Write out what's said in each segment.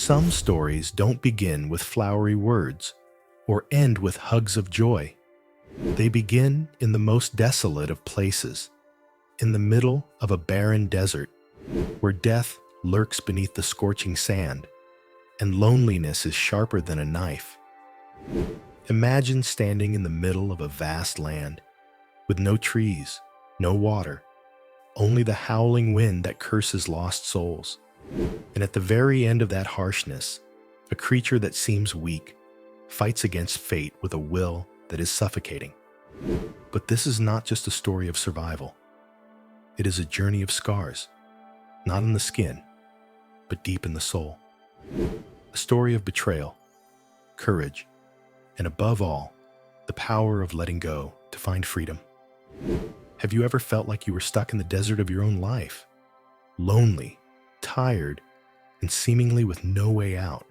Some stories don't begin with flowery words or end with hugs of joy. They begin in the most desolate of places, in the middle of a barren desert, where death lurks beneath the scorching sand, and loneliness is sharper than a knife. Imagine standing in the middle of a vast land, with no trees, no water, only the howling wind that curses lost souls. And at the very end of that harshness, a creature that seems weak fights against fate with a will that is suffocating. But this is not just a story of survival. It is a journey of scars, not in the skin, but deep in the soul. A story of betrayal, courage, and above all, the power of letting go to find freedom. Have you ever felt like you were stuck in the desert of your own life? Lonely, tired, and seemingly with no way out.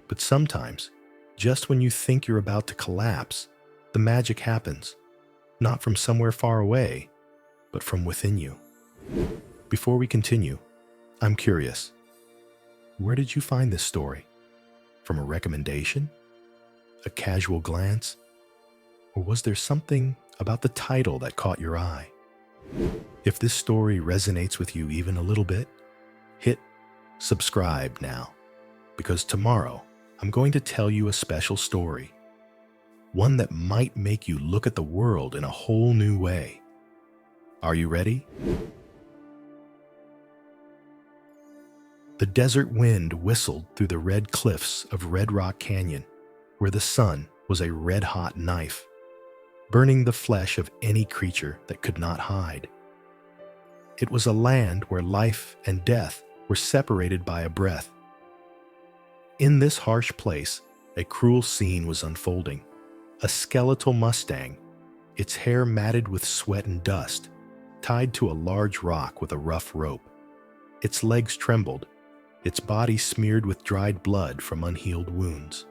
But sometimes, just when you think you're about to collapse, the magic happens, not from somewhere far away, but from within you. Before we continue, I'm curious. Where did you find this story? From a recommendation? A casual glance? Or was there something about the title that caught your eye? If this story resonates with you even a little bit, hit subscribe now, because tomorrow I'm going to tell you a special story, one that might make you look at the world in a whole new way. Are you ready? The desert wind whistled through the red cliffs of Red Rock Canyon, where the sun was a red-hot knife, burning the flesh of any creature that could not hide. It was a land where life and death were separated by a breath. In this harsh place, a cruel scene was unfolding. A skeletal Mustang, its hair matted with sweat and dust, tied to a large rock with a rough rope. Its legs trembled, its body smeared with dried blood from unhealed wounds.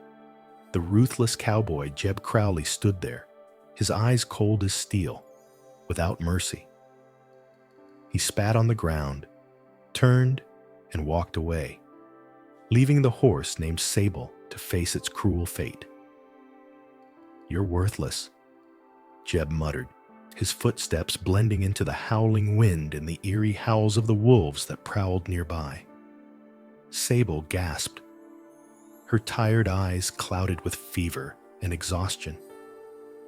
The ruthless cowboy Jeb Crowley stood there, his eyes cold as steel, without mercy. He spat on the ground, turned, and walked away, leaving the horse named Sable to face its cruel fate. "You're worthless," Jeb muttered, his footsteps blending into the howling wind and the eerie howls of the wolves that prowled nearby. Sable gasped, her tired eyes clouded with fever and exhaustion.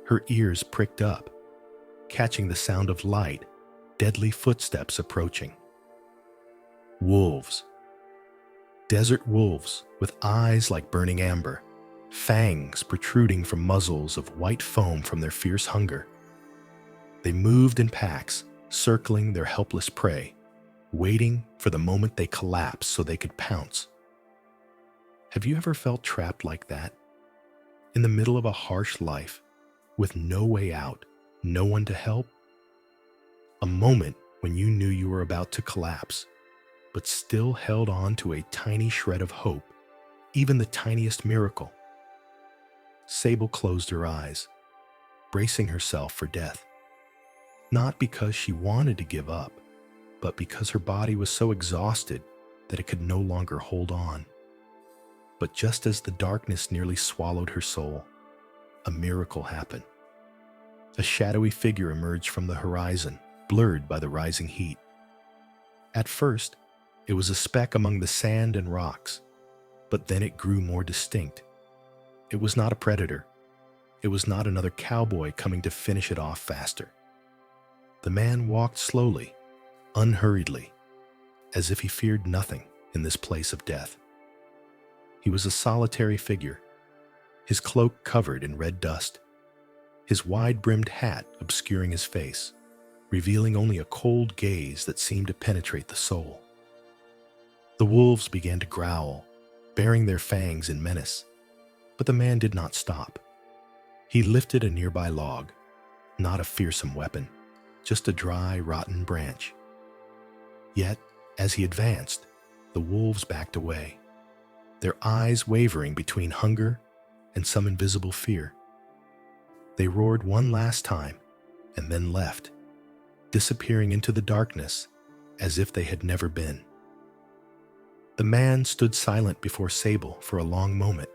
Her ears pricked up, catching the sound of light, deadly footsteps approaching. Wolves. Desert wolves with eyes like burning amber, fangs protruding from muzzles of white foam from their fierce hunger. They moved in packs, circling their helpless prey, waiting for the moment they collapsed so they could pounce. Have you ever felt trapped like that? In the middle of a harsh life, with no way out, no one to help? A moment when you knew you were about to collapse, but still held on to a tiny shred of hope, even the tiniest miracle. Sable closed her eyes, bracing herself for death. Not because she wanted to give up, but because her body was so exhausted that it could no longer hold on. But just as the darkness nearly swallowed her soul, a miracle happened. A shadowy figure emerged from the horizon, blurred by the rising heat. At first, it was a speck among the sand and rocks, but then it grew more distinct. It was not a predator. It was not another cowboy coming to finish it off faster. The man walked slowly, unhurriedly, as if he feared nothing in this place of death. He was a solitary figure, his cloak covered in red dust, his wide-brimmed hat obscuring his face, revealing only a cold gaze that seemed to penetrate the soul. The wolves began to growl, baring their fangs in menace, but the man did not stop. He lifted a nearby log, not a fearsome weapon, just a dry, rotten branch. Yet, as he advanced, the wolves backed away, their eyes wavering between hunger and some invisible fear. They roared one last time and then left, disappearing into the darkness as if they had never been. The man stood silent before Sable for a long moment.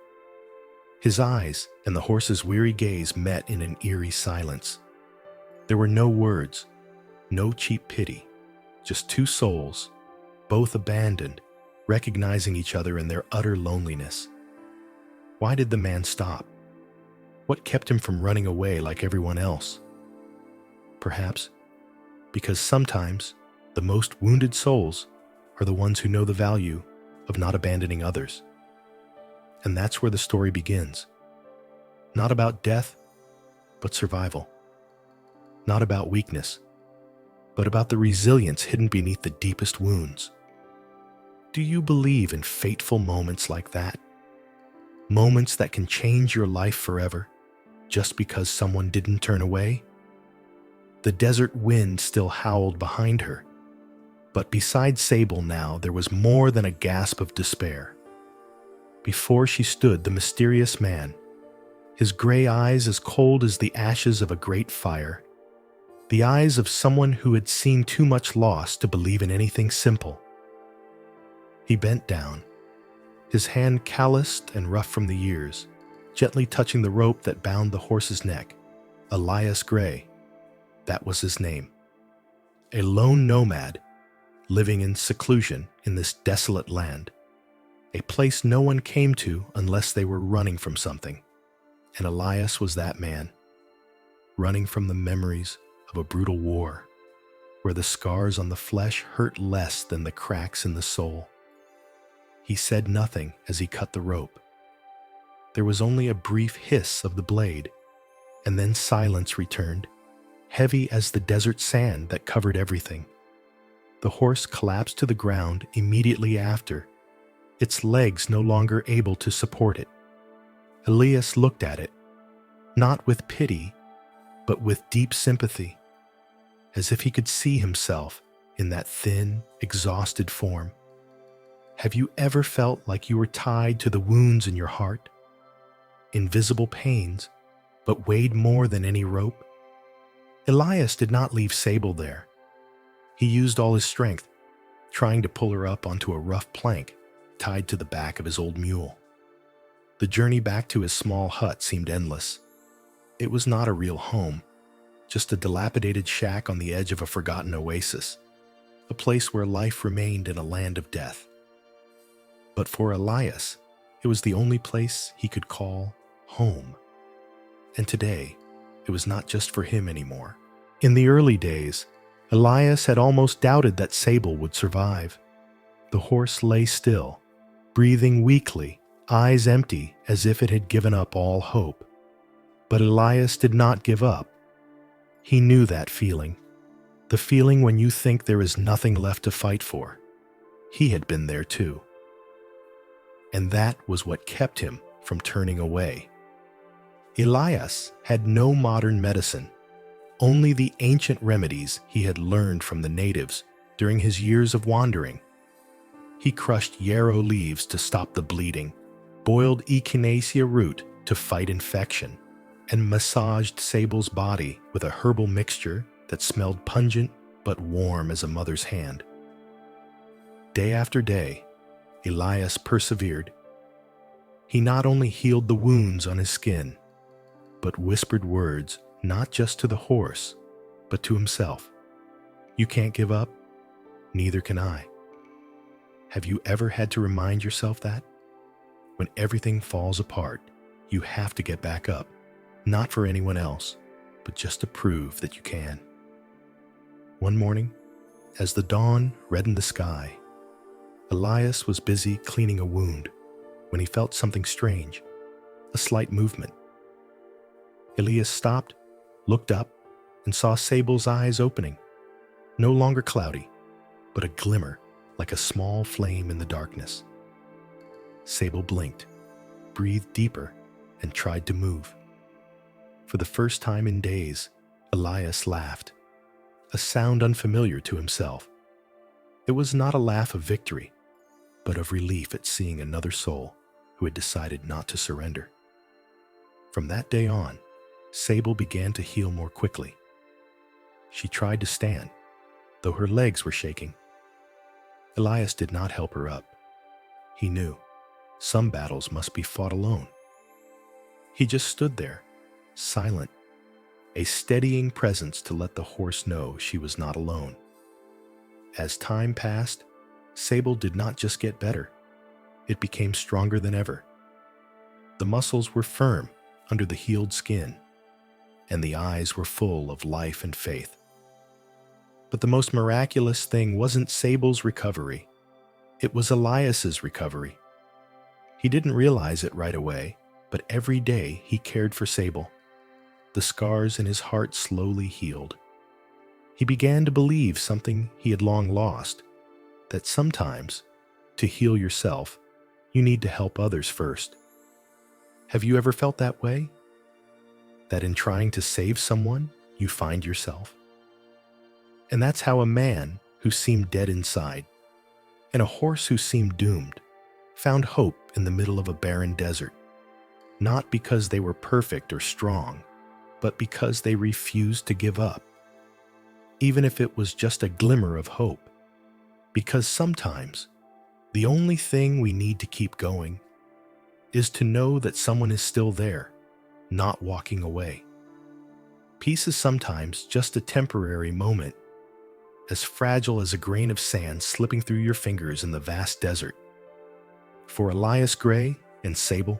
His eyes and the horse's weary gaze met in an eerie silence. There were no words, no cheap pity, just two souls, both abandoned, recognizing each other in their utter loneliness. Why did the man stop? What kept him from running away like everyone else? Perhaps because sometimes the most wounded souls are the ones who know the value of not abandoning others. And that's where the story begins. Not about death, but survival. Not about weakness, but about the resilience hidden beneath the deepest wounds. Do you believe in fateful moments like that? Moments that can change your life forever, just because someone didn't turn away? The desert wind still howled behind her, but beside Sable now there was more than a gasp of despair. Before she stood the mysterious man, his gray eyes as cold as the ashes of a great fire, the eyes of someone who had seen too much loss to believe in anything simple. He bent down, his hand calloused and rough from the years, gently touching the rope that bound the horse's neck. Elias Gray, that was his name. A lone nomad, living in seclusion in this desolate land, a place no one came to unless they were running from something. And Elias was that man, running from the memories of a brutal war, where the scars on the flesh hurt less than the cracks in the soul. He said nothing as he cut the rope. There was only a brief hiss of the blade, and then silence returned, heavy as the desert sand that covered everything. The horse collapsed to the ground immediately after, its legs no longer able to support it. Elias looked at it, not with pity, but with deep sympathy, as if he could see himself in that thin, exhausted form. Have you ever felt like you were tied to the wounds in your heart? Invisible pains, but weighed more than any rope? Elias did not leave Sable there. He used all his strength, trying to pull her up onto a rough plank tied to the back of his old mule. The journey back to his small hut seemed endless. It was not a real home, just a dilapidated shack on the edge of a forgotten oasis, a place where life remained in a land of death. But for Elias, it was the only place he could call home. And today, it was not just for him anymore. In the early days, Elias had almost doubted that Sable would survive. The horse lay still, breathing weakly, eyes empty as if it had given up all hope. But Elias did not give up. He knew that feeling, the feeling when you think there is nothing left to fight for. He had been there too. And that was what kept him from turning away. Elias had no modern medicine, only the ancient remedies he had learned from the natives during his years of wandering. He crushed yarrow leaves to stop the bleeding, boiled echinacea root to fight infection, and massaged Sable's body with a herbal mixture that smelled pungent but warm as a mother's hand. Day after day, Elias persevered. He not only healed the wounds on his skin, but whispered words not just to the horse, but to himself. You can't give up, neither can I. Have you ever had to remind yourself that? When everything falls apart, you have to get back up, not for anyone else, but just to prove that you can. One morning, as the dawn reddened the sky, Elias was busy cleaning a wound when he felt something strange, a slight movement. Elias stopped, looked up, and saw Sable's eyes opening, no longer cloudy, but a glimmer like a small flame in the darkness. Sable blinked, breathed deeper, and tried to move. For the first time in days, Elias laughed, a sound unfamiliar to himself. It was not a laugh of victory, but of relief at seeing another soul who had decided not to surrender. From that day on, Sable began to heal more quickly. She tried to stand, though her legs were shaking. Elias did not help her up. he knew some battles must be fought alone. He just stood there, silent, a steadying presence to let the horse know she was not alone. As time passed, Sable did not just get better. It became stronger than ever. The muscles were firm under the healed skin, and the eyes were full of life and faith. But the most miraculous thing wasn't Sable's recovery. It was Elias's recovery. He didn't realize it right away, but every day he cared for Sable. The scars in his heart slowly healed. He began to believe something he had long lost, that sometimes, to heal yourself, you need to help others first. Have you ever felt that way? That in trying to save someone, you find yourself? And that's how a man who seemed dead inside, and a horse who seemed doomed, found hope in the middle of a barren desert, not because they were perfect or strong, but because they refused to give up, even if it was just a glimmer of hope. Because sometimes, the only thing we need to keep going is to know that someone is still there, not walking away. Peace is sometimes just a temporary moment, as fragile as a grain of sand slipping through your fingers in the vast desert. For Elias Gray and Sable,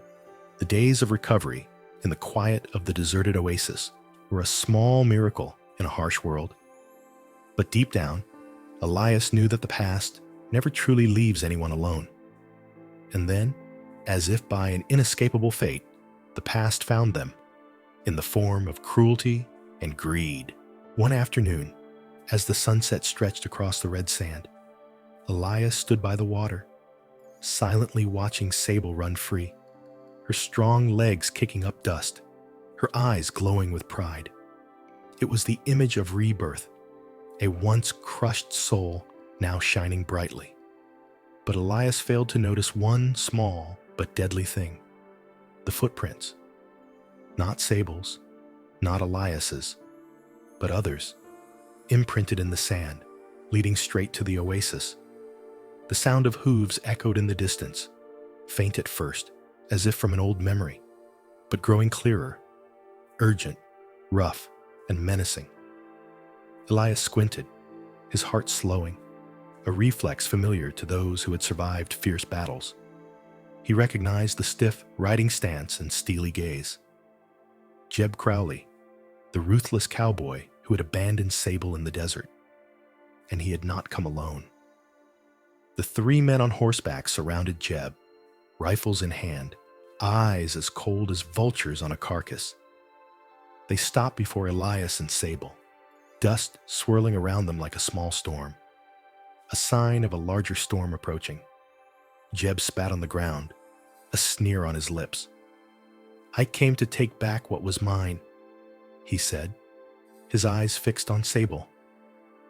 the days of recovery in the quiet of the deserted oasis were a small miracle in a harsh world. But deep down, Elias knew that the past never truly leaves anyone alone. And then, as if by an inescapable fate, the past found them, in the form of cruelty and greed. One afternoon, as the sunset stretched across the red sand, Elias stood by the water, silently watching Sable run free, her strong legs kicking up dust, her eyes glowing with pride. It was the image of rebirth, a once crushed soul now shining brightly. But Elias failed to notice one small but deadly thing: the footprints. Not Sable's, not Elias's, but others, imprinted in the sand, leading straight to the oasis. The sound of hooves echoed in the distance, faint at first, as if from an old memory, but growing clearer, urgent, rough, and menacing. Elias squinted, his heart slowing, a reflex familiar to those who had survived fierce battles. He recognized the stiff, riding stance and steely gaze. Jeb Crowley, the ruthless cowboy who had abandoned Sable in the desert. And he had not come alone. The three men on horseback surrounded Jeb, rifles in hand, eyes as cold as vultures on a carcass. They stopped before Elias and Sable, dust swirling around them like a small storm, a sign of a larger storm approaching. Jeb spat on the ground, a sneer on his lips. "I came to take back what was mine," he said, his eyes fixed on Sable,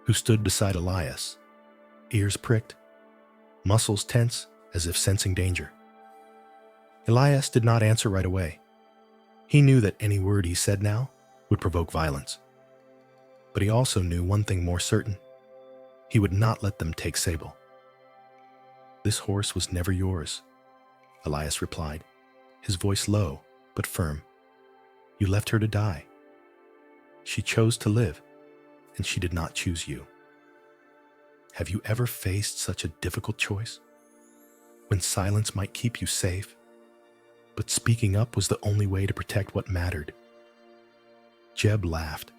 who stood beside Elias, ears pricked, muscles tense as if sensing danger. Elias did not answer right away. He knew that any word he said now would provoke violence. But he also knew one thing more certain: he would not let them take Sable. "This horse was never yours," Elias replied, his voice low but firm. "You left her to die. She chose to live, and she did not choose you. Have you ever faced such a difficult choice? When silence might keep you safe, but speaking up was the only way to protect what mattered?" Jeb laughed,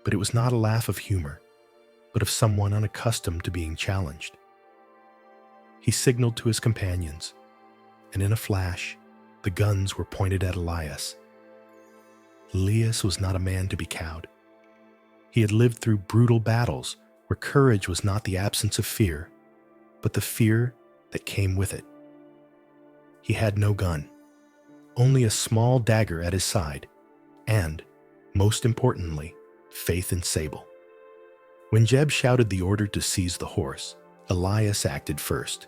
but it was not a laugh of humor, but of someone unaccustomed to being challenged. He signaled to his companions, and in a flash, the guns were pointed at Elias. Elias was not a man to be cowed. He had lived through brutal battles where courage was not the absence of fear, but the fear that came with it. He had no gun, only a small dagger at his side, and, most importantly, faith in Sable. When Jeb shouted the order to seize the horse, Elias acted first.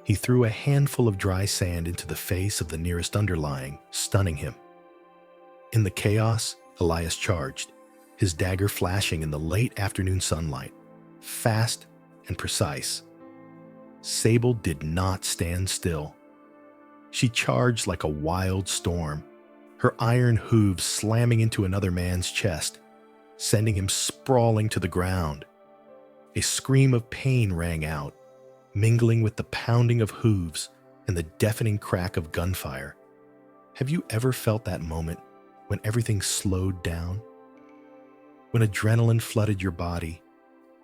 He threw a handful of dry sand into the face of the nearest underlying, stunning him. In the chaos, Elias charged, his dagger flashing in the late afternoon sunlight, fast and precise. Sable did not stand still. She charged like a wild storm, her iron hooves slamming into another man's chest, sending him sprawling to the ground. A scream of pain rang out, mingling with the pounding of hooves and the deafening crack of gunfire. Have you ever felt that moment when everything slowed down? When adrenaline flooded your body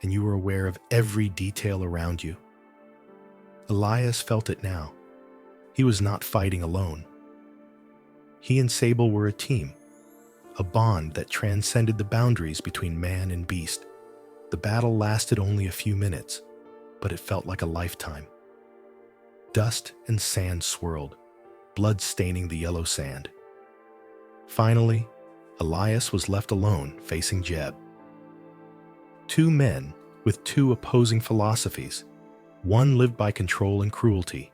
and you were aware of every detail around you? Elias felt it now. He was not fighting alone. He and Sable were a team, a bond that transcended the boundaries between man and beast. The battle lasted only a few minutes, but it felt like a lifetime. Dust and sand swirled, blood staining the yellow sand. Finally, Elias was left alone facing Jeb. Two men with two opposing philosophies. One lived by control and cruelty,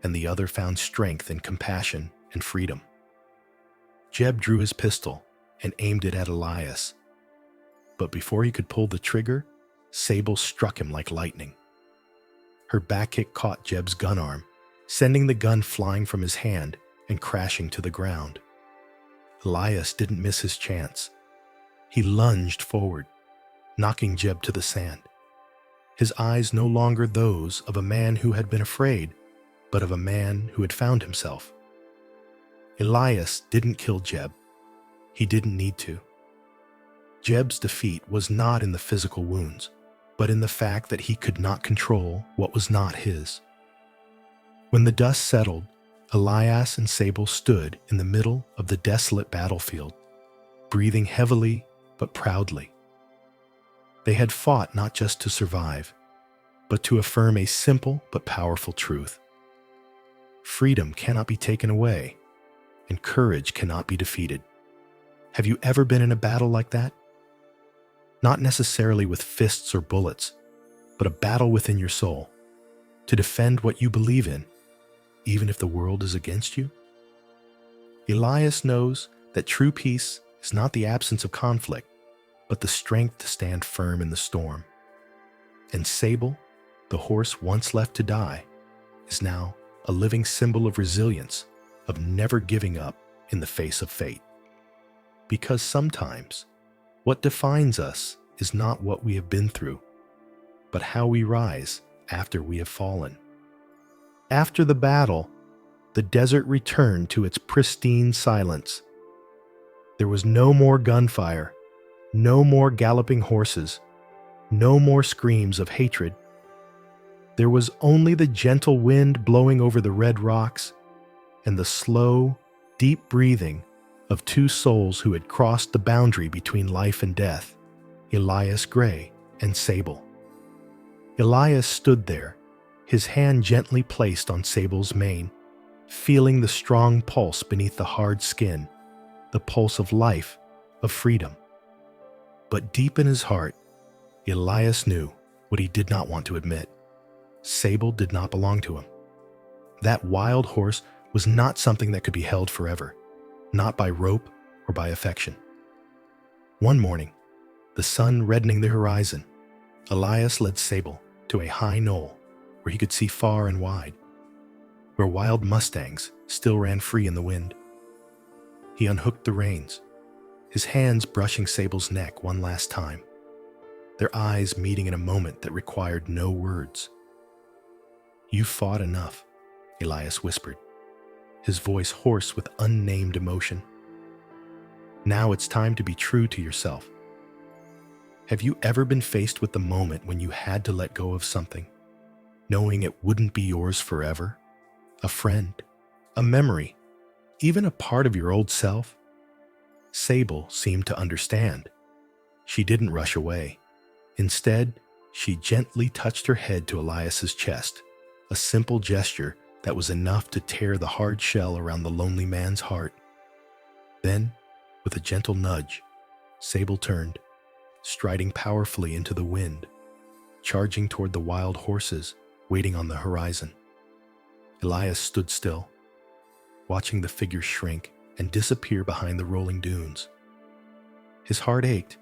and the other found strength in compassion and freedom. Jeb drew his pistol and aimed it at Elias. But before he could pull the trigger, Sable struck him like lightning. Her back kick caught Jeb's gun arm, sending the gun flying from his hand and crashing to the ground. Elias didn't miss his chance. He lunged forward, knocking Jeb to the sand. His eyes no longer those of a man who had been afraid, but of a man who had found himself. Elias didn't kill Jeb. He didn't need to. Jeb's defeat was not in the physical wounds, but in the fact that he could not control what was not his. When the dust settled, Elias and Sable stood in the middle of the desolate battlefield, breathing heavily but proudly. They had fought not just to survive, but to affirm a simple but powerful truth. Freedom cannot be taken away, and courage cannot be defeated. Have you ever been in a battle like that? Not necessarily with fists or bullets, but a battle within your soul, to defend what you believe in, even if the world is against you? Elias knows that true peace is not the absence of conflict, but the strength to stand firm in the storm. And Sable, the horse once left to die, is now a living symbol of resilience, of never giving up in the face of fate. Because sometimes, what defines us is not what we have been through, but how we rise after we have fallen. After the battle, the desert returned to its pristine silence. There was no more gunfire, no more galloping horses, no more screams of hatred. There was only the gentle wind blowing over the red rocks and the slow, deep breathing of two souls who had crossed the boundary between life and death, Elias Gray and Sable. Elias stood there, his hand gently placed on Sable's mane, feeling the strong pulse beneath the hard skin, the pulse of life, of freedom. But deep in his heart, Elias knew what he did not want to admit. Sable did not belong to him. That wild horse was not something that could be held forever, not by rope or by affection. One morning, the sun reddening the horizon, Elias led Sable to a high knoll where he could see far and wide, where wild mustangs still ran free in the wind. He unhooked the reins, his hands brushing Sable's neck one last time, their eyes meeting in a moment that required no words. "You fought enough," Elias whispered, his voice hoarse with unnamed emotion. "Now it's time to be true to yourself." Have you ever been faced with the moment when you had to let go of something, knowing it wouldn't be yours forever? A friend, a memory, even a part of your old self? Sable seemed to understand. She didn't rush away. Instead, she gently touched her head to Elias's chest, a simple gesture that was enough to tear the hard shell around the lonely man's heart. Then, with a gentle nudge, Sable turned, striding powerfully into the wind, charging toward the wild horses waiting on the horizon. Elias stood still, watching the figure shrink and disappear behind the rolling dunes. His heart ached,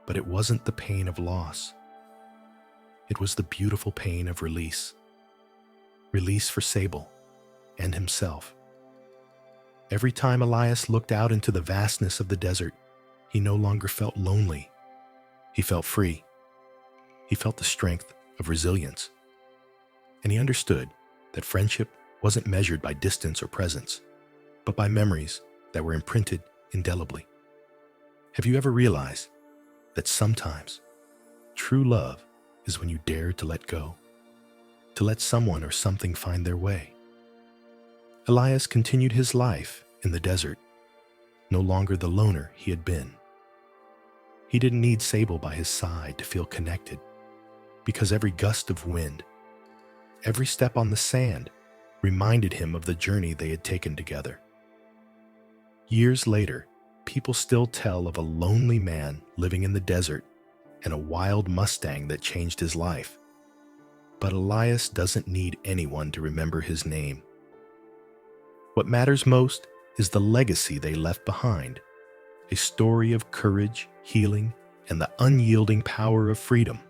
but it wasn't the pain of loss. It was the beautiful pain of release. release for Sable and himself. Every time Elias looked out into the vastness of the desert, he no longer felt lonely. He felt free. He felt the strength of resilience. And he understood that friendship wasn't measured by distance or presence, but by memories that were imprinted indelibly. Have you ever realized that sometimes true love is when you dare to let go, to let someone or something find their way? Elias continued his life in the desert, no longer the loner he had been. He didn't need Sable by his side to feel connected, because every gust of wind, every step on the sand reminded him of the journey they had taken together. Years later, people still tell of a lonely man living in the desert and a wild Mustang that changed his life. But Elias doesn't need anyone to remember his name. What matters most is the legacy they left behind, a story of courage, healing, and the unyielding power of freedom.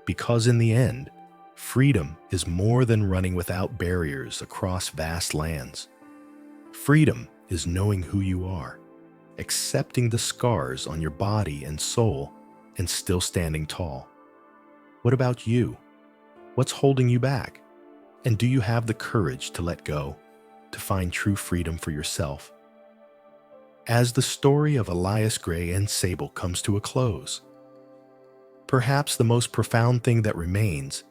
Because in the end, freedom is more than running without barriers across vast lands. Freedom is knowing who you are, accepting the scars on your body and soul, and still standing tall. What about you? What's holding you back? And do you have the courage to let go, to find true freedom for yourself? As the story of Elias Gray and Sable comes to a close, perhaps the most profound thing that remains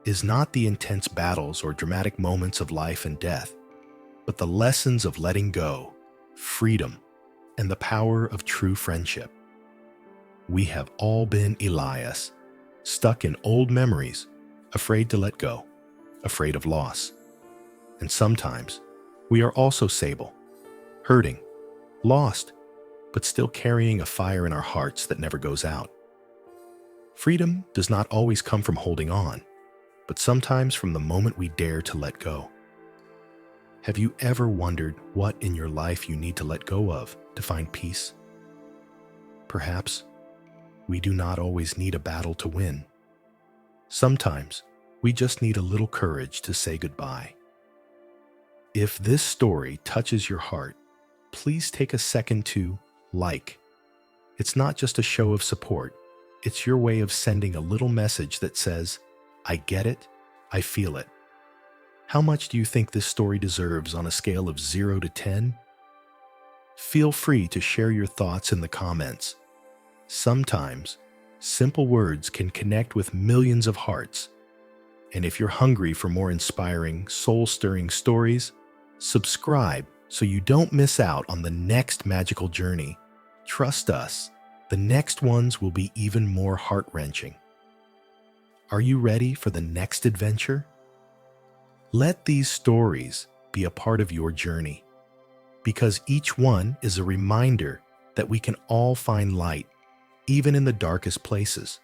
is not the intense battles or dramatic moments of life and death, but the lessons of letting go, freedom, and the power of true friendship. We have all been Elias, stuck in old memories, afraid to let go, afraid of loss. And sometimes we are also Sable, hurting, lost, but still carrying a fire in our hearts that never goes out. Freedom does not always come from holding on, but sometimes from the moment we dare to let go. Have you ever wondered what in your life you need to let go of to find peace? Perhaps we do not always need a battle to win. Sometimes we just need a little courage to say goodbye. If this story touches your heart, please take a second to like. It's not just a show of support. It's your way of sending a little message that says, I get it, I feel it. How much do you think this story deserves on a scale of 0 to 10? Feel free to share your thoughts in the comments. Sometimes, simple words can connect with millions of hearts. And if you're hungry for more inspiring, soul-stirring stories, subscribe so you don't miss out on the next magical journey. Trust us, the next ones will be even more heart-wrenching. Are you ready for the next adventure? Let these stories be a part of your journey, because each one is a reminder that we can all find light, even in the darkest places.